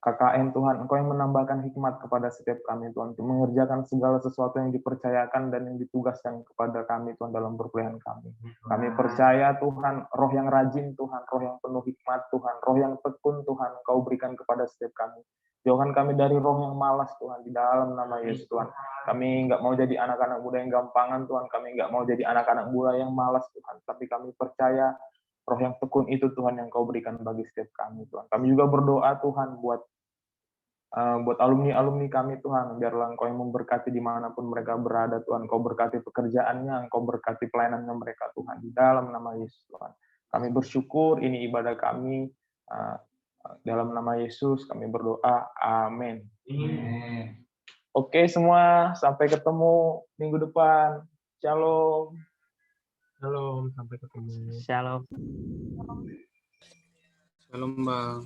KKN, Tuhan. Engkau yang menambahkan hikmat kepada setiap kami, Tuhan, untuk mengerjakan segala sesuatu yang dipercayakan dan yang ditugaskan kepada kami, Tuhan, dalam perkuliahan kami. Kami percaya, Tuhan, roh yang rajin, Tuhan, roh yang penuh hikmat, Tuhan, roh yang tekun, Tuhan, Engkau berikan kepada setiap kami. Jauhkan kami dari roh yang malas, Tuhan, di dalam nama Yesus, Tuhan. Kami nggak mau jadi anak-anak muda yang gampangan, Tuhan. Kami nggak mau jadi anak-anak muda yang malas, Tuhan. Tapi kami percaya roh yang tekun itu, Tuhan, yang Kau berikan bagi setiap kami, Tuhan. Kami juga berdoa, Tuhan, buat alumni-alumni kami, Tuhan, biarlah Engkau yang memberkati dimanapun mereka berada, Tuhan. Engkau berkati pekerjaannya, Engkau berkati pelayanannya mereka, Tuhan, di dalam nama Yesus, Tuhan. Kami bersyukur, ini ibadah kami, dalam nama Yesus kami berdoa, amin. Oke semua, sampai ketemu minggu depan. Shalom. Shalom, sampai ketemu. Shalom. Shalom, Bang.